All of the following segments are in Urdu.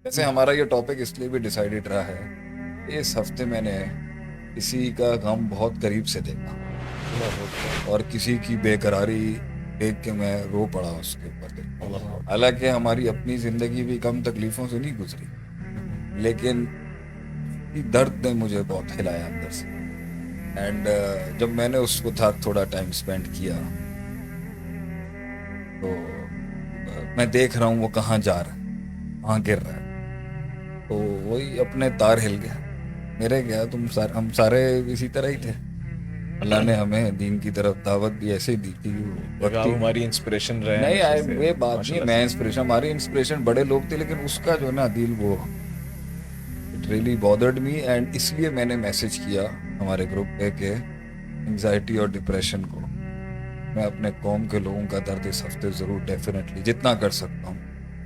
ویسے ہمارا یہ ٹاپک اس لیے بھی ڈیسائیڈڈ رہا ہے، اس ہفتے میں نے کسی کا غم بہت قریب سے دیکھا اور کسی کی بے قراری دیکھ کے میں رو پڑا اس کے اوپر۔ حالانکہ ہماری اپنی زندگی بھی کم تکلیفوں سے نہیں گزری، لیکن درد نے مجھے بہت ہلایا اندر سے۔ اینڈ جب میں نے اس کو تھوڑا ٹائم اسپینڈ کیا تو میں دیکھ رہا ہوں وہ کہاں جا رہا ہے، کہاں گر رہا ہے، تو وہی اپنے تار ہل گیا میرے گیا۔ ہم سارے اسی طرح ہی تھے، اللہ نے ہمیں دین کی طرف دعوت بھی ایسے ہی دی تھی، ہماری انسپریشن رہے نہیں یہ بات نہیں ہے، میں انسپریشن، ہماری انسپریشن بڑے لوگ تھے، لیکن اس کا جو نا دل وہ it really bothered me, and اس لیے میں نے میسج کیا ہمارے گروپ پہ کہ انگزائٹی اور ڈپریشن کو میں اپنے قوم کے لوگوں کا درد اس ہفتے ضرور ڈیفینیٹلی جتنا کر سکتا ہوں۔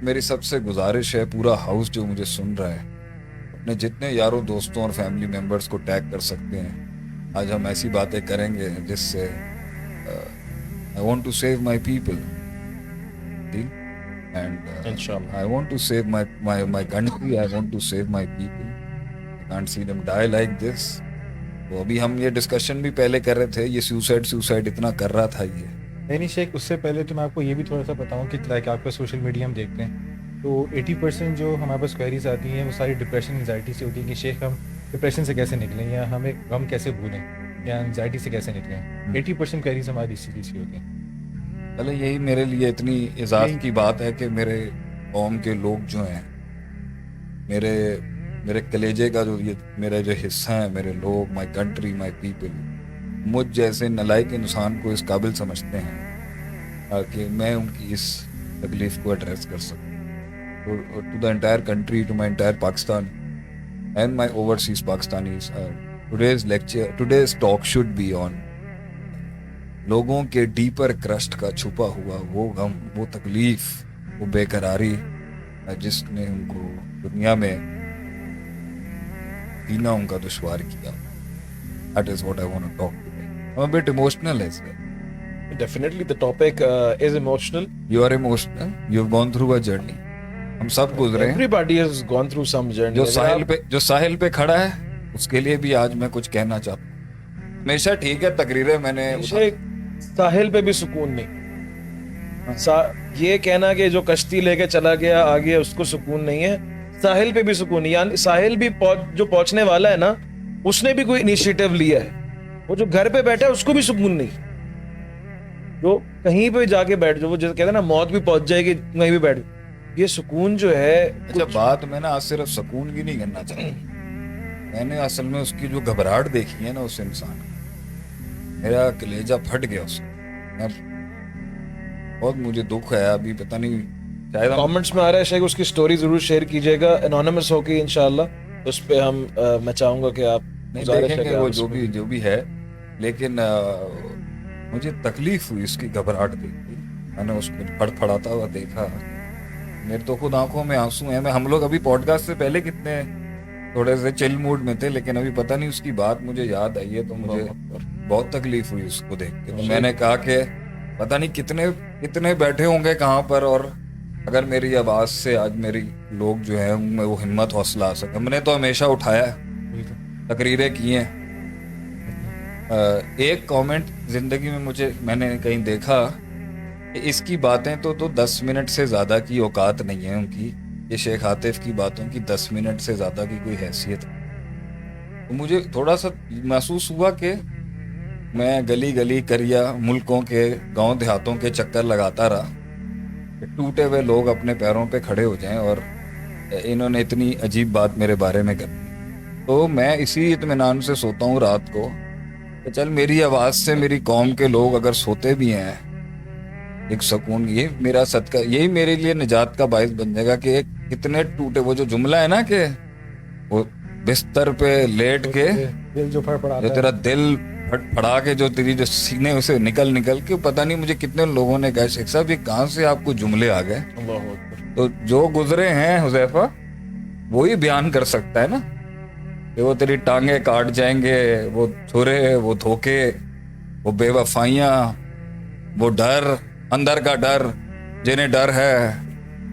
میری سب سے گزارش ہے، پورا ہاؤس جو مجھے سن رہا ہے اپنے جتنے یاروں دوستوں اور فیملی ممبرس کو ٹیگ کر سکتے ہیں۔ آج ہم ایسی باتیں کریں گے جس سے I want to save my people and I want to save my country, I want to save my people. I can't see them die like this. تو ابھی ہم یہ ڈسکشن بھی پہلے کر رہے تھے، یہ سوسائڈ اتنا کر رہا تھا یہ نہیں شیخ، اس سے پہلے تو میں آپ کو یہ بھی تھوڑا سا بتاؤں کہ لائک آپ کا سوشل میڈیا ہم دیکھتے ہیں تو 80% جو ہمارے پاس کوئریز آتی ہیں وہ ساری ڈپریشن انزائٹی سے ہوتی ہیں کہ شیخ ہم ڈپریشن سے کیسے نکلیں یا ہمیں غم کیسے بھولیں یا انزائٹی سے کیسے نکلیں۔ 80% کوئریز ہماری اسی چیز کی ہوتی ہیں۔ چلے یہی میرے لیے اتنی اعزاز کی بات ہے کہ میرے قوم کے لوگ جو ہیں، میرے کلیجے کا جو یہ میرے جو حصہ ہیں، میرے لوگ، مائی کنٹری، مائی پیپل، مجھ جیسے نالائق انسان کو اس قابل سمجھتے ہیں کہ میں ان کی اس تکلیف کو ایڈریس کر سکوں۔ To the entire country, to my entire Pakistan and my overseas Pakistanis, today's talk should be on لوگوں کے ڈیپر کرسٹ کا چھپا ہوا وہ غم، وہ تکلیف، وہ بے قراری جس نے ان کو دنیا میں جینا ان کا دشوار کیا۔ That is what I want to talk today. I'm a bit emotional as well. Definitely the topic is emotional. You are emotional. You've gone through a journey. ہم سب گزرے ہیں۔ Everybody has gone through some journey. جو ساحل پہ کھڑا ہے اس کے لیے بھی آج میں کچھ کہنا چاہتا ہوں۔ ہمیشہ ٹھیک ہے تقریریں میں نے ساحل پہ بھی سکون نہیں، یہ کہنا کہ جو کشتی لے کے چلا گیا آگے اس کو سکون نہیں ہے، ساحل پہ بھی سکون نہیں، یعنی ساحل بھی جو پہنچنے والا ہے نا اس نے بھی کوئی انیشیٹو لیا ہے، وہ جو گھر پہ بیٹھا ہے اس کو بھی سکون نہیں، جو کہیں پہ جا کے بیٹھ جو وہ کہتے ہیں نا موت بھی پہنچ جائے گی کہیں بھی بیٹھ، یہ سکون جو ہے۔ اچھا بات میں نے آج صرف سکون کی نہیں کرنا چاہتا، میں نے اصل میں اس کی جو گھبراہٹ دیکھی ہے نا اس انسان کی، میرا کلیجہ پھٹ گیا اس میں، بہت مجھے دکھ ہے۔ ابھی پتہ نہیں شاید کامنٹس میں آ رہا ہے شیخ اس کی سٹوری ضرور شیئر کیجیے گا، انونیمس ہو کے انشاءاللہ اس پہ ہم میں چاہوں گا کہ آپ دیکھیں گے وہ جو بھی ہے، لیکن مجھے تکلیف ہوئی اس کی گھبراہٹ دیکھی، میں نے اس کو پھڑپھڑاتا ہوا دیکھا، میرے تو خود آنکھوں میں آنسو ہیں۔ ہم لوگ ابھی پوڈ کاسٹ سے پہلے کتنے تھوڑے سے چل موڈ میں تھے، لیکن ابھی پتہ نہیں اس کی بات مجھے یاد آئی ہے تو مجھے بہت تکلیف ہوئی اس کو دیکھ کے۔ تو میں نے کہا کہ پتہ نہیں کتنے بیٹھے ہوں گے کہاں پر، اور اگر میری آواز سے آج میری لوگ جو ہیں ان میں وہ ہمت حوصلہ آ سکے۔ ہم نے تو ہمیشہ اٹھایا ہے، تقریریں کی ہیں۔ ایک کامنٹ زندگی میں نے کہیں دیکھا کہ اس کی باتیں تو 10 منٹ سے زیادہ کی اوقات نہیں ہے ان کی، یہ شیخ عاطف کی باتوں کی 10 منٹ سے زیادہ کی کوئی حیثیت نہیں۔ تو مجھے تھوڑا سا محسوس ہوا کہ میں گلی گلی کریا ملکوں کے گاؤں دیہاتوں کے چکر لگاتا رہا کہ ٹوٹے ہوئے لوگ اپنے پیروں پہ کھڑے ہو جائیں، اور انہوں نے اتنی عجیب بات میرے بارے میں کر دی۔ تو میں اسی اطمینان سے سوتا ہوں رات کو کہ چل میری آواز سے میری قوم کے لوگ اگر سوتے بھی ہیں ایک سکون، یہ میرا صدقہ، یہی میرے لیے نجات کا باعث بن جائے گا کہ کتنے ٹوٹے، وہ جو جملہ ہے نا کہ وہ بستر پہ لیٹ کے جو تیرا دل پھڑا کے جو تیری جو سینے سے نکل کے پتہ نہیں مجھے کتنے لوگوں نے کہا شیخ صاحب یہ کہاں سے آپ کو جملے آ گئے۔ تو جو گزرے ہیں حذیفہ وہی بیان کر سکتا ہے نا کہ وہ تیری ٹانگیں کاٹ جائیں گے، وہ چھرے، وہ دھوکے، وہ بے وفائیاں، وہ ڈر، اندر کا ڈر جنہیں ڈر ہے